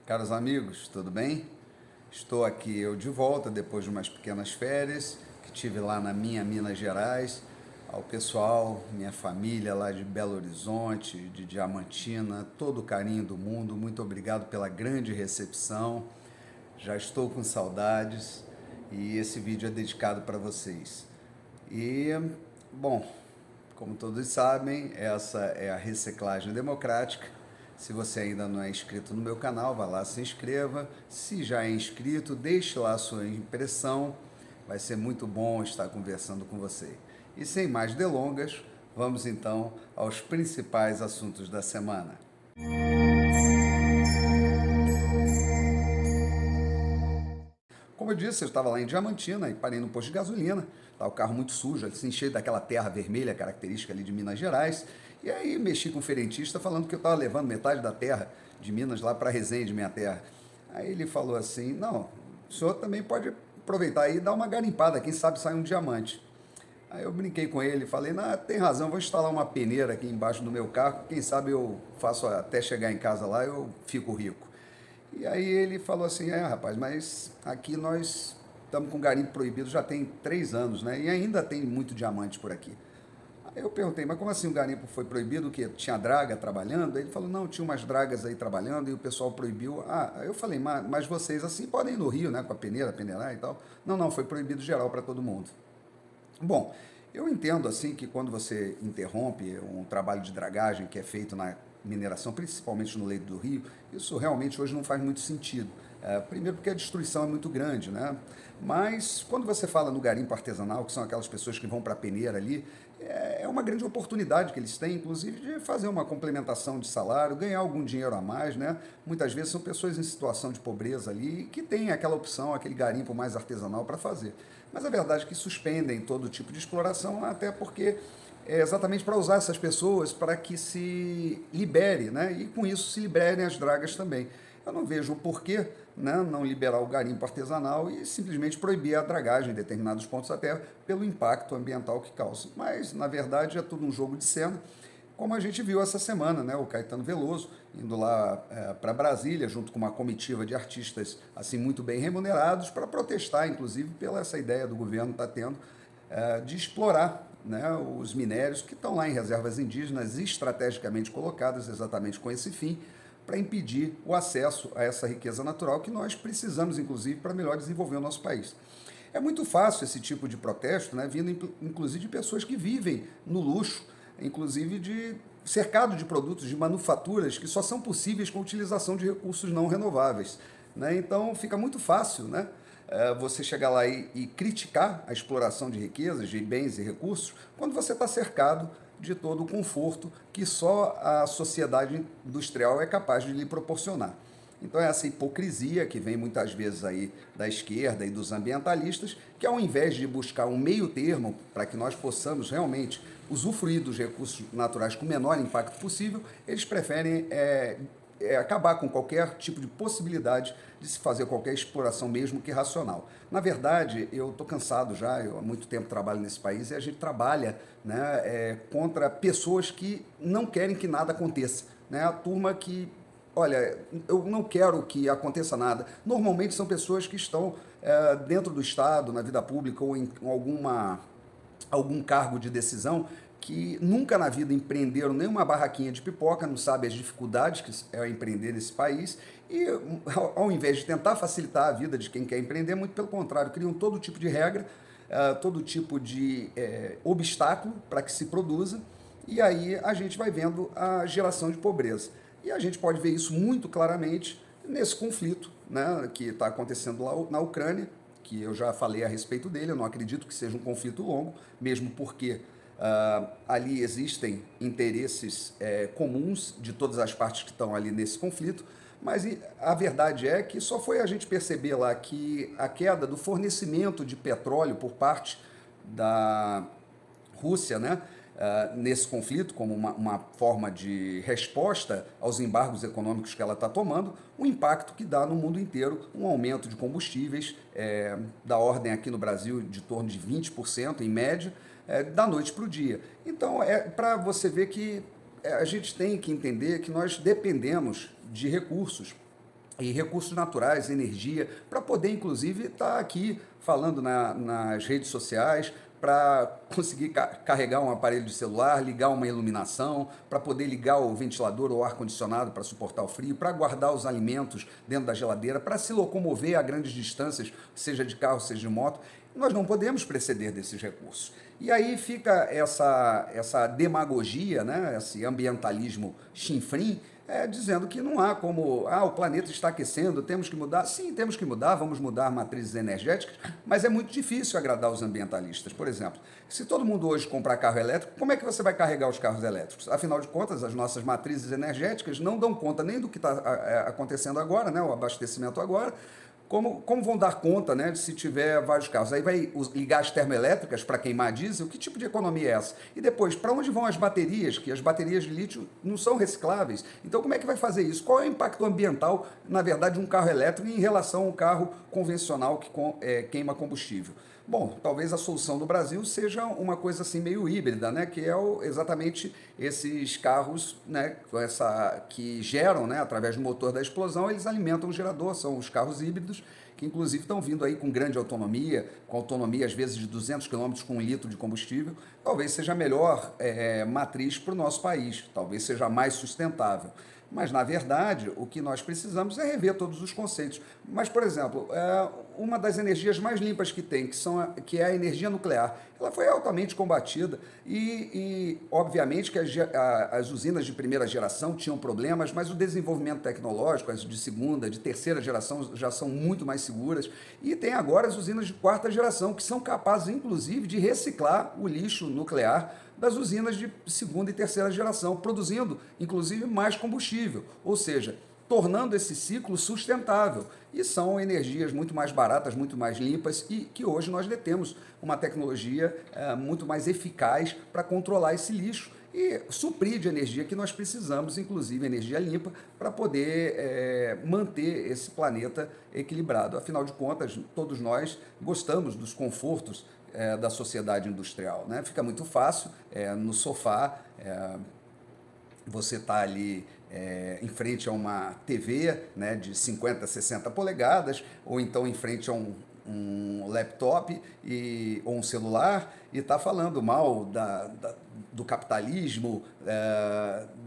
Caros amigos, tudo bem? Estou aqui eu de volta depois de umas pequenas férias que tive lá na minha Minas Gerais. Ao pessoal, minha família lá de Belo Horizonte, de Diamantina, todo o carinho do mundo, muito obrigado pela grande recepção. Já estou com saudades e esse vídeo é dedicado para vocês. E, bom, como todos sabem, essa é a reciclagem democrática. Se você ainda não é inscrito no meu canal, vá lá, se inscreva. Se já é inscrito, deixe lá a sua impressão. Vai ser muito bom estar conversando com você. E sem mais delongas, vamos então aos principais assuntos da semana. Como eu disse, eu estava lá em Diamantina e parei no posto de gasolina. Estava o carro muito sujo, assim, cheio daquela terra vermelha característica ali de Minas Gerais. E aí mexi com o frentista falando que eu estava levando metade da terra de Minas lá para Resende, minha terra. Aí ele falou assim, não, o senhor também pode aproveitar aí e dar uma garimpada, quem sabe sai um diamante. Aí eu brinquei com ele, falei, não, tem razão, vou instalar uma peneira aqui embaixo do meu carro, quem sabe eu faço até chegar em casa lá, eu fico rico. E aí ele falou assim, rapaz, mas aqui nós estamos com garimpo proibido já tem 3 anos, né? E ainda tem muito diamante por aqui. Aí eu perguntei, mas como assim o garimpo foi proibido? O quê? Tinha draga trabalhando? Aí ele falou, não, tinha umas dragas aí trabalhando e o pessoal proibiu. Aí eu falei, mas vocês assim podem ir no Rio, né? Com a peneira, peneirar e tal. Não, não, foi proibido geral para todo mundo. Bom, eu entendo assim que quando você interrompe um trabalho de dragagem que é feito na mineração, principalmente no leito do rio, isso realmente hoje não faz muito sentido. Primeiro porque a destruição é muito grande, né? Mas quando você fala no garimpo artesanal, que são aquelas pessoas que vão para a peneira ali, é uma grande oportunidade que eles têm, inclusive, de fazer uma complementação de salário, ganhar algum dinheiro a mais, né? Muitas vezes são pessoas em situação de pobreza ali que têm aquela opção, aquele garimpo mais artesanal para fazer. Mas a verdade é que suspendem todo tipo de exploração, até porque é exatamente para usar essas pessoas para que se libere, né? E com isso se liberem as dragas também. Eu não vejo o porquê, né, não liberar o garimpo artesanal e simplesmente proibir a dragagem em determinados pontos da terra pelo impacto ambiental que causa. Mas, na verdade, é tudo um jogo de cena, como a gente viu essa semana, né, o Caetano Veloso indo lá para Brasília, junto com uma comitiva de artistas assim muito bem remunerados, para protestar, inclusive, pela essa ideia do governo está tendo de explorar, né, os minérios que estão lá em reservas indígenas estrategicamente colocadas exatamente com esse fim, para impedir o acesso a essa riqueza natural que nós precisamos, inclusive, para melhor desenvolver o nosso país. É muito fácil esse tipo de protesto, né, vindo inclusive de pessoas que vivem no luxo, inclusive de cercado de produtos, de manufaturas que só são possíveis com a utilização de recursos não renováveis. Né? Então fica muito fácil, né, você chegar lá e criticar a exploração de riquezas, de bens e recursos, quando você está cercado de todo o conforto que só a sociedade industrial é capaz de lhe proporcionar. Então é essa hipocrisia que vem muitas vezes aí da esquerda e dos ambientalistas, que ao invés de buscar um meio termo para que nós possamos realmente usufruir dos recursos naturais com o menor impacto possível, eles preferem acabar com qualquer tipo de possibilidade de se fazer qualquer exploração, mesmo que racional. Na verdade, eu estou cansado já, eu há muito tempo trabalho nesse país e a gente trabalha, né, contra pessoas que não querem que nada aconteça. Né? A turma que, olha, eu não quero que aconteça nada. Normalmente são pessoas que estão dentro do Estado, na vida pública ou em algum cargo de decisão, que nunca na vida empreenderam nenhuma barraquinha de pipoca, não sabe as dificuldades que é empreender nesse país, e ao invés de tentar facilitar a vida de quem quer empreender, muito pelo contrário, criam todo tipo de regra, todo tipo de obstáculo para que se produza, e aí a gente vai vendo a geração de pobreza. E a gente pode ver isso muito claramente nesse conflito, né, que está acontecendo lá na Ucrânia, que eu já falei a respeito dele. Eu não acredito que seja um conflito longo, mesmo porque ali existem interesses comuns de todas as partes que estão ali nesse conflito, mas a verdade é que só foi a gente perceber lá que a queda do fornecimento de petróleo por parte da Rússia, né, nesse conflito, como uma forma de resposta aos embargos econômicos que ela está tomando, o impacto que dá no mundo inteiro, um aumento de combustíveis da ordem aqui no Brasil de torno de 20% em média, da noite para o dia. Então, para você ver que a gente tem que entender que nós dependemos de recursos e recursos naturais, energia, para poder, inclusive, estar aqui falando nas redes sociais, para conseguir carregar um aparelho de celular, ligar uma iluminação, para poder ligar o ventilador ou ar-condicionado para suportar o frio, para guardar os alimentos dentro da geladeira, para se locomover a grandes distâncias, seja de carro, seja de moto. Nós não podemos preceder desses recursos. E aí fica essa demagogia, né, esse ambientalismo chinfrim, dizendo que não há como, o planeta está aquecendo, temos que mudar. Sim, temos que mudar, vamos mudar matrizes energéticas, mas é muito difícil agradar os ambientalistas. Por exemplo, se todo mundo hoje comprar carro elétrico, como é que você vai carregar os carros elétricos? Afinal de contas, as nossas matrizes energéticas não dão conta nem do que está acontecendo agora, né, o abastecimento agora. Como vão dar conta, né, de se tiver vários carros? Aí vai ligar as termoelétricas para queimar diesel? Que tipo de economia é essa? E depois, para onde vão as baterias? Que as baterias de lítio não são recicláveis. Então, como é que vai fazer isso? Qual é o impacto ambiental, na verdade, de um carro elétrico em relação a um carro convencional que queima combustível? Bom, talvez a solução do Brasil seja uma coisa assim meio híbrida, né? Que é exatamente esses carros, né, que geram, né, através do motor da explosão, eles alimentam o gerador, são os carros híbridos, que inclusive estão vindo aí com grande autonomia, com autonomia às vezes de 200 quilômetros com 1 litro de combustível. Talvez seja a melhor matriz para o nosso país, talvez seja a mais sustentável. Mas, na verdade, o que nós precisamos é rever todos os conceitos. Mas, por exemplo, uma das energias mais limpas que tem, que é a energia nuclear, ela foi altamente combatida obviamente, que as usinas de primeira geração tinham problemas, mas o desenvolvimento tecnológico, as de segunda, de terceira geração, já são muito mais seguras. E tem agora as usinas de quarta geração, que são capazes, inclusive, de reciclar o lixo nuclear das usinas de segunda e terceira geração, produzindo, inclusive, mais combustível, ou seja, tornando esse ciclo sustentável. E são energias muito mais baratas, muito mais limpas e que hoje nós detemos uma tecnologia muito mais eficaz para controlar esse lixo e suprir de energia que nós precisamos, inclusive energia limpa, para poder manter esse planeta equilibrado. Afinal de contas, todos nós gostamos dos confortos da sociedade industrial, né? Fica muito fácil no sofá, você está ali em frente a uma TV, né, de 50, 60 polegadas, ou então em frente a um laptop ou um celular, e está falando mal do capitalismo,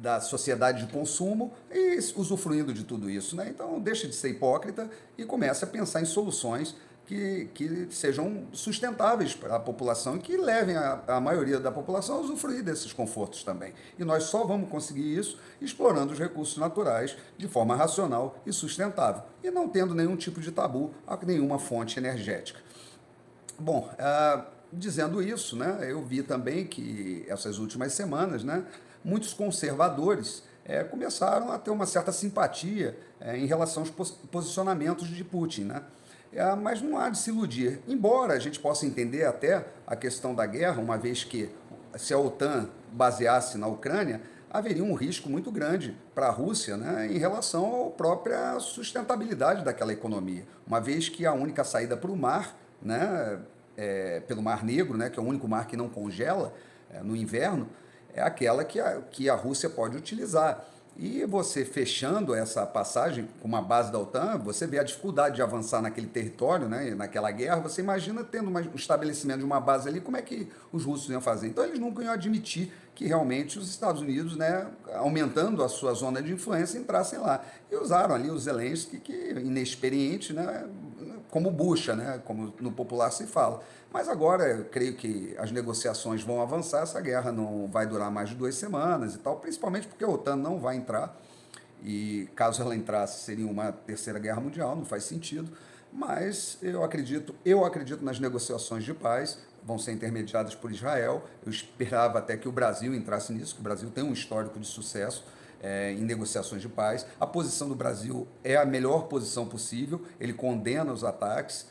da sociedade de consumo, e usufruindo de tudo isso, né? Então deixa de ser hipócrita e comece a pensar em soluções que sejam sustentáveis para a população e que levem a maioria da população a usufruir desses confortos também. E nós só vamos conseguir isso explorando os recursos naturais de forma racional e sustentável, e não tendo nenhum tipo de tabu a nenhuma fonte energética. Bom, dizendo isso, né, eu vi também que essas últimas semanas, né, muitos conservadores começaram a ter uma certa simpatia em relação aos posicionamentos de Putin, né? Mas não há de se iludir. Embora a gente possa entender até a questão da guerra, uma vez que se a OTAN baseasse na Ucrânia, haveria um risco muito grande para a Rússia, né, em relação à própria sustentabilidade daquela economia, uma vez que a única saída para o mar, né, pelo Mar Negro, né, que é o único mar que não congela no inverno, é aquela que a Rússia pode utilizar. E você fechando essa passagem com uma base da OTAN, você vê a dificuldade de avançar naquele território, né, naquela guerra. Você imagina tendo um estabelecimento de uma base ali, como é que os russos iam fazer? Então eles nunca iam admitir que realmente os Estados Unidos, né, aumentando a sua zona de influência, entrassem lá. E usaram ali o Zelensky, que inexperiente, né, como bucha, né, como no popular se fala. Mas agora eu creio que as negociações vão avançar, essa guerra não vai durar mais de 2 semanas e tal, principalmente porque a OTAN não vai entrar, e caso ela entrasse seria uma terceira guerra mundial, não faz sentido, mas eu acredito nas negociações de paz, vão ser intermediadas por Israel. Eu esperava até que o Brasil entrasse nisso, que o Brasil tem um histórico de sucesso em negociações de paz. A posição do Brasil é a melhor posição possível, ele condena os ataques,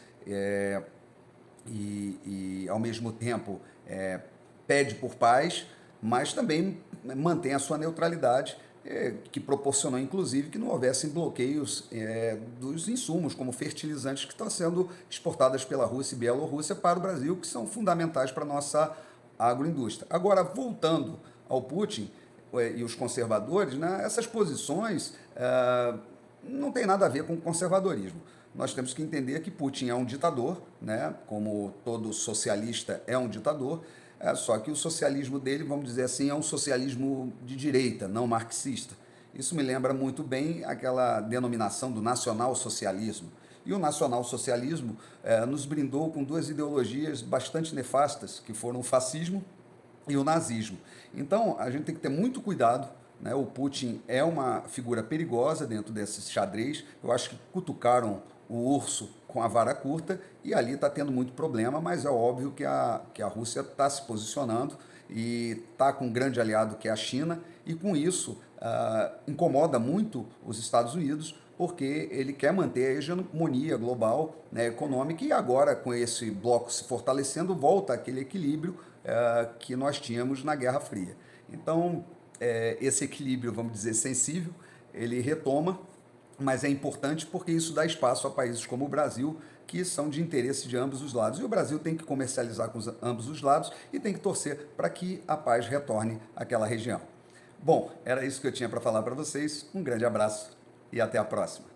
ao mesmo tempo pede por paz, mas também mantém a sua neutralidade, que proporcionou inclusive que não houvessem bloqueios dos insumos, como fertilizantes que estão sendo exportados pela Rússia e Bielorrússia para o Brasil, que são fundamentais para a nossa agroindústria. Agora, voltando ao Putin e os conservadores, né, essas posições não tem nada a ver com conservadorismo. Nós temos que entender que Putin é um ditador, né? Como todo socialista é um ditador, só que o socialismo dele, vamos dizer assim, é um socialismo de direita, não marxista. Isso me lembra muito bem aquela denominação do nacionalsocialismo. E o nacionalsocialismo nos brindou com duas ideologias bastante nefastas, que foram o fascismo e o nazismo. Então, a gente tem que ter muito cuidado, né? O Putin é uma figura perigosa dentro desses xadrez. Eu acho que cutucaram o urso com a vara curta e ali está tendo muito problema, mas é óbvio que a Rússia está se posicionando e está com um grande aliado que é a China, e com isso incomoda muito os Estados Unidos, porque ele quer manter a hegemonia global, né, econômica, e agora, com esse bloco se fortalecendo, volta aquele equilíbrio que nós tínhamos na Guerra Fria. Então, esse equilíbrio, vamos dizer, sensível, ele retoma, mas é importante porque isso dá espaço a países como o Brasil, que são de interesse de ambos os lados. E o Brasil tem que comercializar com ambos os lados e tem que torcer para que a paz retorne àquela região. Bom, era isso que eu tinha para falar para vocês. Um grande abraço e até a próxima.